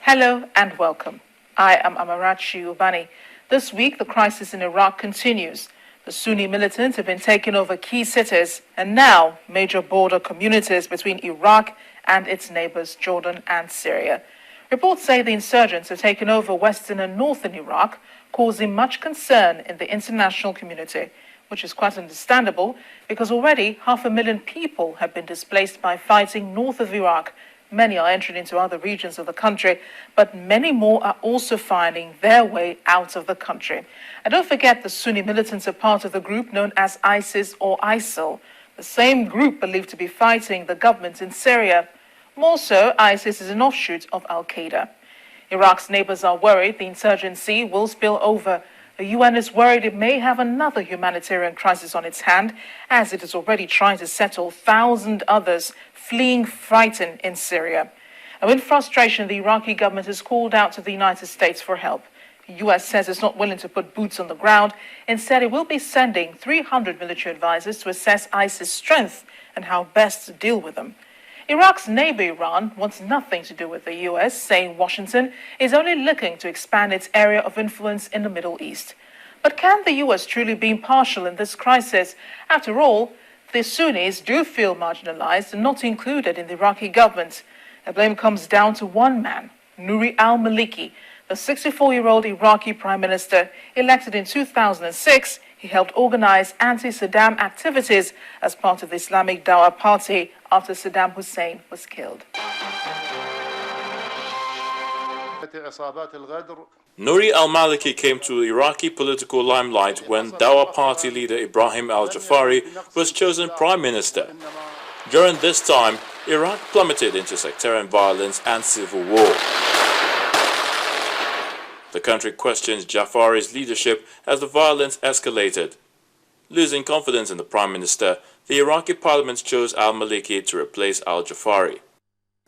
Hello and welcome. I am Amarachi Ubani. This week, the crisis in Iraq continues. The Sunni militants have been taking over key cities and now major border communities between Iraq and its neighbors, Jordan and Syria. Reports say the insurgents have taken over western and northern Iraq, causing much concern in the international community, which is quite understandable because already 500,000 people have been displaced by fighting north of Iraq. Many are entering into other regions of the country, but many more are also finding their way out of the country. And don't forget, the Sunni militants are part of the group known as ISIS or ISIL, the same group believed to be fighting the government in Syria. More so, ISIS is an offshoot of Al-Qaeda. Iraq's neighbors are worried the insurgency will spill over. The UN is worried it may have another humanitarian crisis on its hand, as it is already trying to settle 1,000 others fleeing frightened in Syria. And with frustration, the Iraqi government has called out to the United States for help. The US says it's not willing to put boots on the ground. Instead, it will be sending 300 military advisors to assess ISIS' strength and how best to deal with them. Iraq's neighbor Iran wants nothing to do with the US, saying Washington is only looking to expand its area of influence in the Middle East. But can the US truly be impartial in this crisis? After all, the Sunnis do feel marginalized and not included in the Iraqi government. The blame comes down to one man, Nouri Al-Maliki, the 64-year-old Iraqi prime minister. Elected in 2006, he helped organize anti-Saddam activities as part of the Islamic Dawah Party after Saddam Hussein was killed. Nouri Al-Maliki came to Iraqi political limelight when Dawah Party leader Ibrahim al-Jafari was chosen prime minister. During this time, Iraq plummeted into sectarian violence and civil war. The country questions Jafari's leadership as the violence escalated. Losing confidence in the prime minister, the Iraqi parliament chose Al-Maliki to replace al-Jafari.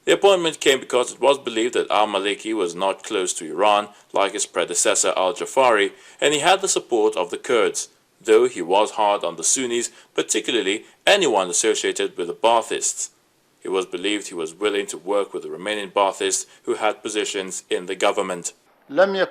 The appointment came because it was believed that Al-Maliki was not close to Iran like his predecessor al-Jafari, and he had the support of the Kurds, though he was hard on the Sunnis, particularly anyone associated with the Baathists. It was believed he was willing to work with the remaining Baathists who had positions in the government. While in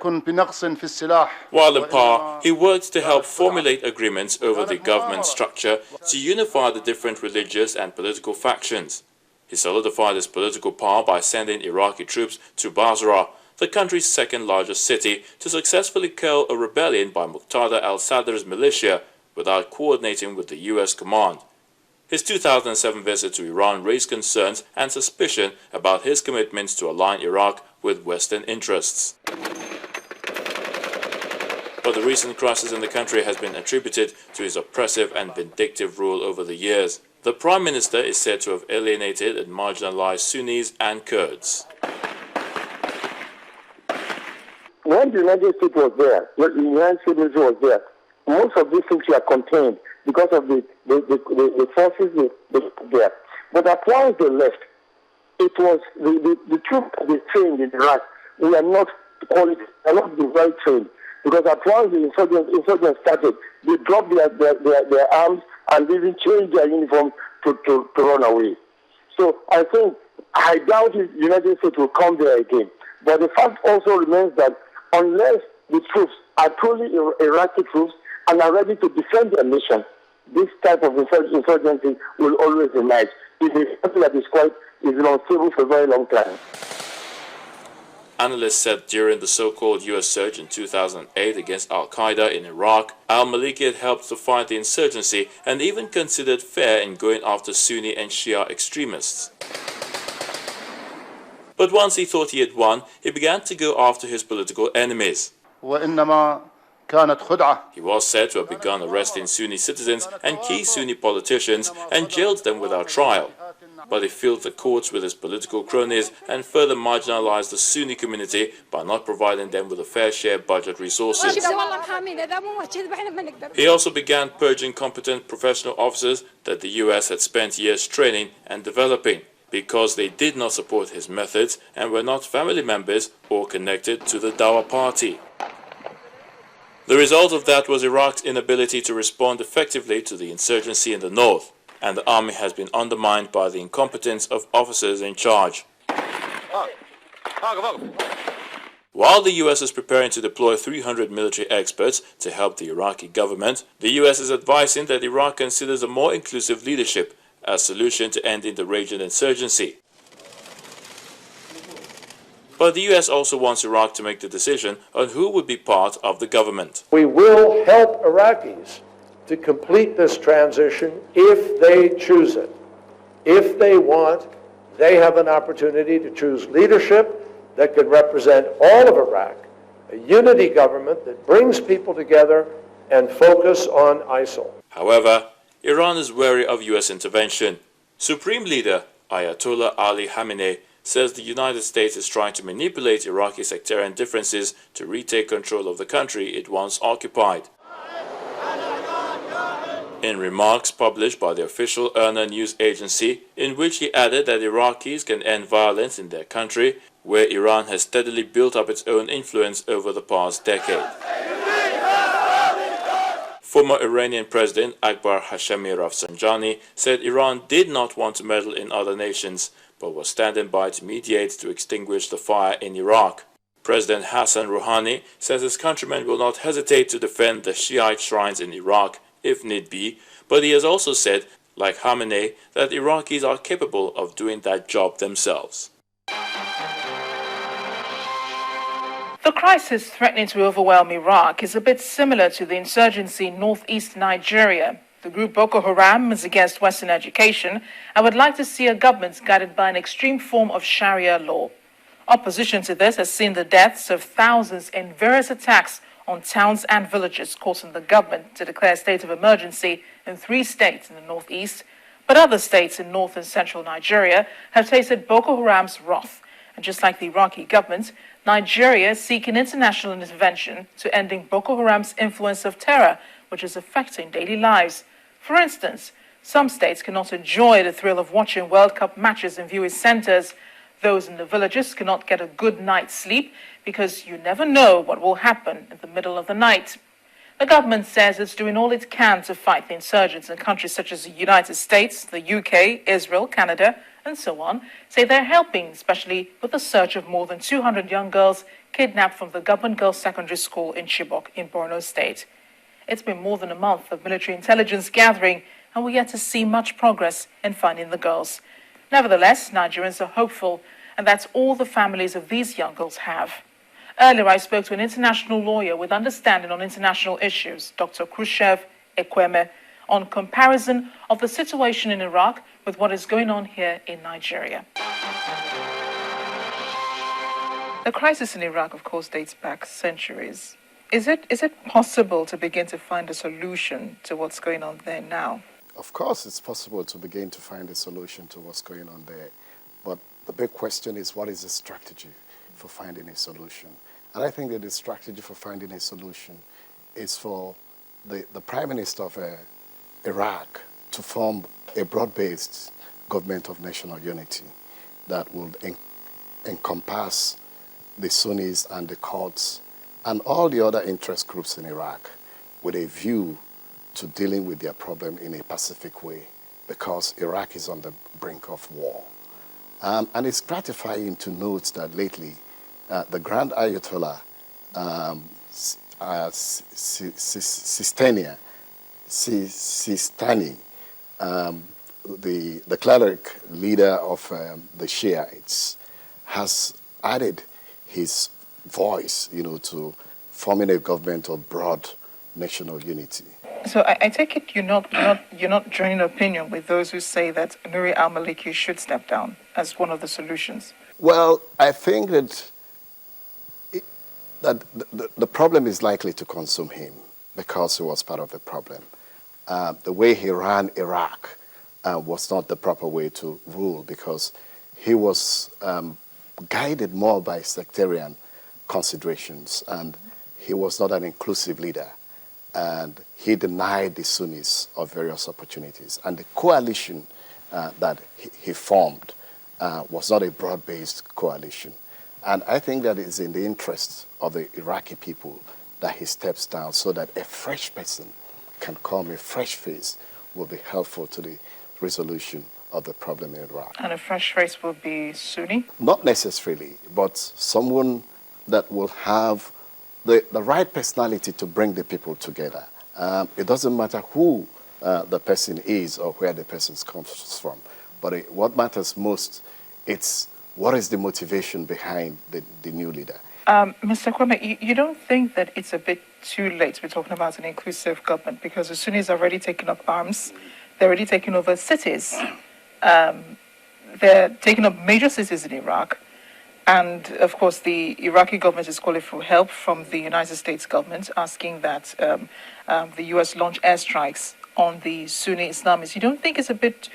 power, he worked to help formulate agreements over the government structure to unify the different religious and political factions. He solidified his political power by sending Iraqi troops to Basra, the country's second largest city, to successfully quell a rebellion by Muqtada al-Sadr's militia without coordinating with the US command. His 2007 visit to Iran raised concerns and suspicion about his commitments to align Iraq with Western interests. But the recent crisis in the country has been attributed to his oppressive and vindictive rule over the years. The Prime Minister is said to have alienated and marginalized Sunnis and Kurds. When the United States was there, the United States was there, most of these things were contained because of the forces there. But as long as they left, it was the troops that they trained in Iraq. We are not quality, they are not the right trained. Because as long as the insurgents started, they dropped their arms and they didn't change their uniform to run away. So I doubt the United States will come there again. But the fact also remains that unless the troops are truly Iraqi troops and are ready to defend their nation, this type of insurgency will always emerge. It is something that is unstable for a very long time. Analysts said during the so-called US surge in 2008 against Al-Qaeda in Iraq, Al-Maliki had helped to fight the insurgency and even considered fair in going after Sunni and Shia extremists. But once he thought he had won, he began to go after his political enemies. He was said to have begun arresting Sunni citizens and key Sunni politicians and jailed them without trial. But he filled the courts with his political cronies and further marginalized the Sunni community by not providing them with a fair share budget resources. He also began purging competent professional officers that the US had spent years training and developing because they did not support his methods and were not family members or connected to the Dawah Party. The result of that was Iraq's inability to respond effectively to the insurgency in the north, and the army has been undermined by the incompetence of officers in charge. While the U.S. is preparing to deploy 300 military experts to help the Iraqi government, the U.S. is advising that Iraq considers a more inclusive leadership as a solution to ending the raging insurgency. But the U.S. also wants Iraq to make the decision on who would be part of the government. We will help Iraqis to complete this transition if they choose it. If they want, they have an opportunity to choose leadership that could represent all of Iraq, a unity government that brings people together and focus on ISIL. However, Iran is wary of U.S. intervention. Supreme Leader Ayatollah Ali Khamenei says the United States is trying to manipulate Iraqi sectarian differences to retake control of the country it once occupied. In remarks published by the official IRNA news agency, in which he added that Iraqis can end violence in their country, where Iran has steadily built up its own influence over the past decade. Former Iranian President Akbar Hashemi Rafsanjani said Iran did not want to meddle in other nations, but was standing by to mediate to extinguish the fire in Iraq. President Hassan Rouhani says his countrymen will not hesitate to defend the Shiite shrines in Iraq if need be, but he has also said, like Khamenei, that Iraqis are capable of doing that job themselves. The crisis threatening to overwhelm Iraq is a bit similar to the insurgency in northeast Nigeria. The group Boko Haram is against Western education and would like to see a government guided by an extreme form of Sharia law. Opposition to this has seen the deaths of thousands in various attacks on towns and villages, causing the government to declare a state of emergency in 3 states in the northeast. But other states in north and central Nigeria have tasted Boko Haram's wrath. And just like the Iraqi government, Nigeria is seeking international intervention to ending Boko Haram's influence of terror, which is affecting daily lives. For instance, some states cannot enjoy the thrill of watching World Cup matches in viewing centers. Those in the villages cannot get a good night's sleep because you never know what will happen in the middle of the night. The government says it's doing all it can to fight the insurgents in countries such as the United States, the UK, Israel, Canada, and so on, say they're helping, especially with the search of more than 200 young girls kidnapped from the government girls' secondary school in Chibok in Borno State. It's been more than a month of military intelligence gathering, and we're yet to see much progress in finding the girls. Nevertheless, Nigerians are hopeful, and that's all the families of these young girls have. Earlier, I spoke to an international lawyer with understanding on international issues, Dr. Khrushchev Ekwueme, on comparison of the situation in Iraq with what is going on here in Nigeria. The crisis in Iraq, of course, dates back centuries. Is it possible to begin to find a solution to what's going on there now? Of course, it's possible to begin to find a solution to what's going on there. But the big question is, what is the strategy for finding a solution? And I think that the strategy for finding a solution is for the Prime Minister of Iraq to form a broad-based government of national unity that would encompass the Sunnis and the Kurds and all the other interest groups in Iraq with a view to dealing with their problem in a pacific way, because Iraq is on the brink of war. And it's gratifying to note that lately the Grand Ayatollah Sistani, the cleric leader of the Shiites, has added his voice, to forming a government of broad national unity. So I take it you're not joining opinion with those who say that Nouri Al-Maliki should step down as one of the solutions. Well, I think that the problem is likely to consume him because he was part of the problem. The way he ran Iraq was not the proper way to rule, because he was guided more by sectarian considerations, and he was not an inclusive leader. And he denied the Sunnis of various opportunities. And the coalition that he formed was not a broad-based coalition. And I think that it's in the interest of the Iraqi people that he steps down, so that a fresh person can come, a fresh face will be helpful to the resolution of the problem in Iraq. And a fresh face will be Sunni? Not necessarily, but someone that will have the right personality to bring the people together. It doesn't matter who the person is or where the person comes from, but what matters most, it's what is the motivation behind the new leader. Mr. Ekwueme, you don't think that it's a bit too late to be talking about an inclusive government because the Sunnis are already taking up arms, they're already taking over cities, they're taking up major cities in Iraq, and of course the Iraqi government is calling for help from the United States government, asking that the U.S. launch airstrikes on the Sunni Islamists. You don't think it's a bit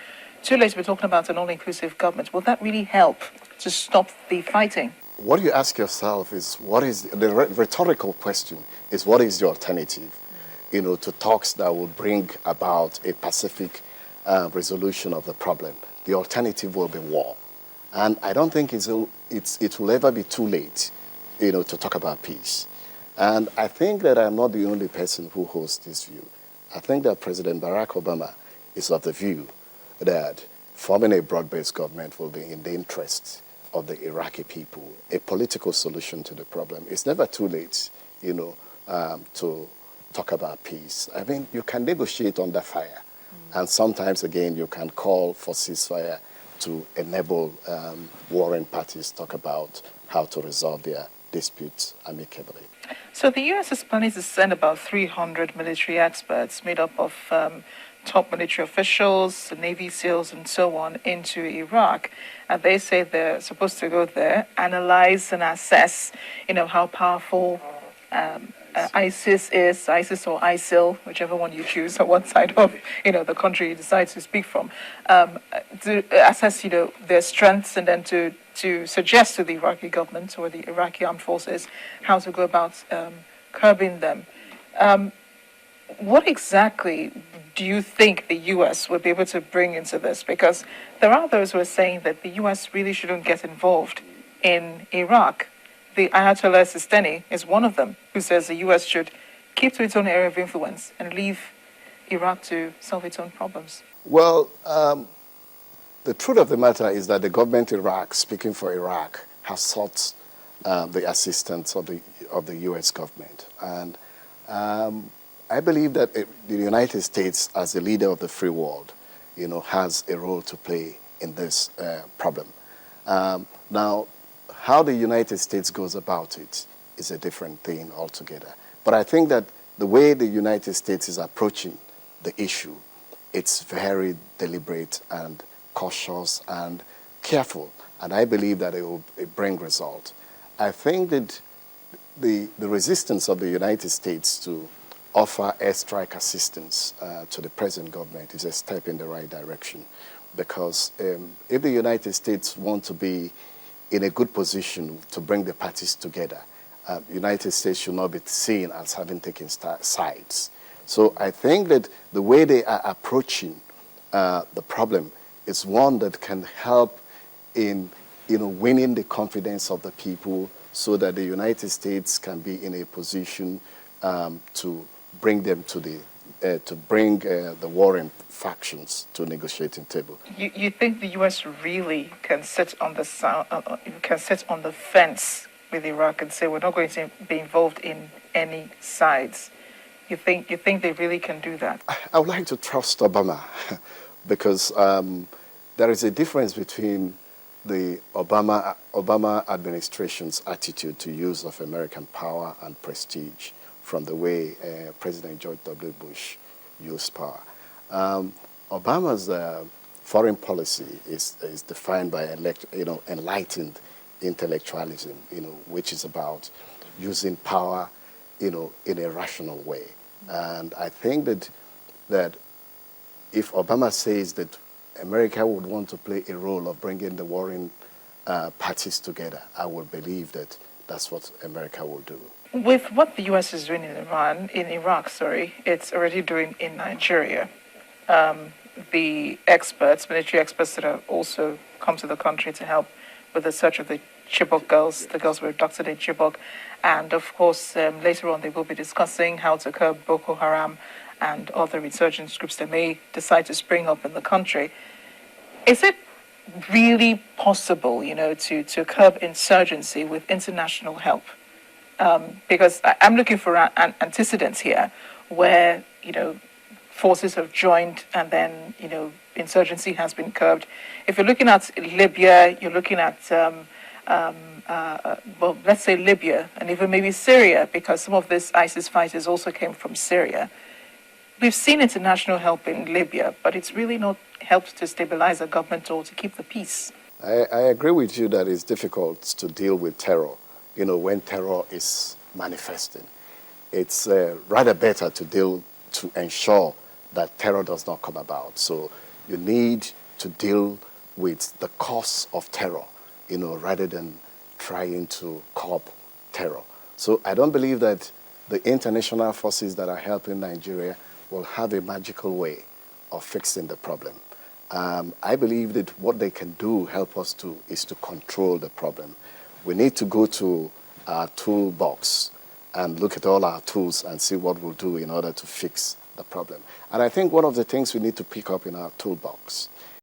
too late to be talking about an all-inclusive government? Will that really help to stop the fighting? What you ask yourself is, what is the rhetorical question is, what is the alternative, to talks that will bring about a pacific resolution of the problem? The alternative will be war. And I don't think it will ever be too late, to talk about peace. And I think that I'm not the only person who holds this view. I think that President Barack Obama is of the view that forming a broad-based government will be in the interest of the Iraqi people, a political solution to the problem. It's never too late, to talk about peace. I mean, you can negotiate under fire. And sometimes, again, you can call for ceasefire to enable warring parties talk about how to resolve their disputes amicably. So the U.S. is planning to send about 300 military experts made up of top military officials, Navy SEALs, and so on into Iraq. And they say they're supposed to go there, analyze and assess, how powerful ISIS or ISIL, whichever one you choose, or what side of, the country you decide to speak from, to assess, their strengths, and then to suggest to the Iraqi government or the Iraqi armed forces how to go about curbing them. What exactly do you think the U.S. would be able to bring into this? Because there are those who are saying that the U.S. really shouldn't get involved in Iraq. The Ayatollah Sistani is one of them who says the U.S. should keep to its own area of influence and leave Iraq to solve its own problems. Well, the truth of the matter is that the government in Iraq, speaking for Iraq, has sought the assistance of the U.S. government. And I believe that the United States, as the leader of the free world, has a role to play in this problem. Now, how the United States goes about it is a different thing altogether. But I think that the way the United States is approaching the issue, it's very deliberate and cautious and careful. And I believe that it will bring result. I think that the resistance of the United States to offer airstrike assistance to the present government is a step in the right direction. Because if the United States want to be in a good position to bring the parties together, the United States should not be seen as having taken sides. So I think that the way they are approaching the problem is one that can help in winning the confidence of the people, so that the United States can be in a position to bring them to the warring factions to a negotiating table. You think the U.S. really can sit on the fence with Iraq and say we're not going to be involved in any sides? You think they really can do that? I would like to trust Obama because there is a difference between the Obama administration's attitude to use of American power and prestige from the way President George W. Bush used power. Obama's foreign policy is defined by enlightened intellectualism, which is about using power, in a rational way. And I think that if Obama says that America would want to play a role of bringing the warring parties together, I would believe that that's what America will do. With what the U.S. is doing in Iraq, it's already doing in Nigeria. The military experts that have also come to the country to help with the search of the Chibok girls. The girls were abducted in Chibok. And of course, later on, they will be discussing how to curb Boko Haram and other insurgent groups that may decide to spring up in the country. Is it really possible, to curb insurgency with international help? Because I'm looking for antecedents here where, forces have joined and then, insurgency has been curbed. If you're looking at Libya, you're looking at, well, let's say Libya and even maybe Syria, because some of these ISIS fighters also came from Syria. We've seen international help in Libya, but it's really not helped to stabilize a government or to keep the peace. I agree with you that it's difficult to deal with terror, when terror is manifesting. It's rather better to ensure that terror does not come about. So you need to deal with the cause of terror, rather than trying to curb terror. So I don't believe that the international forces that are helping Nigeria will have a magical way of fixing the problem. I believe that what they can do, help us to, is to control the problem. We need to go to our toolbox and look at all our tools and see what we'll do in order to fix the problem. And I think one of the things we need to pick up in our toolbox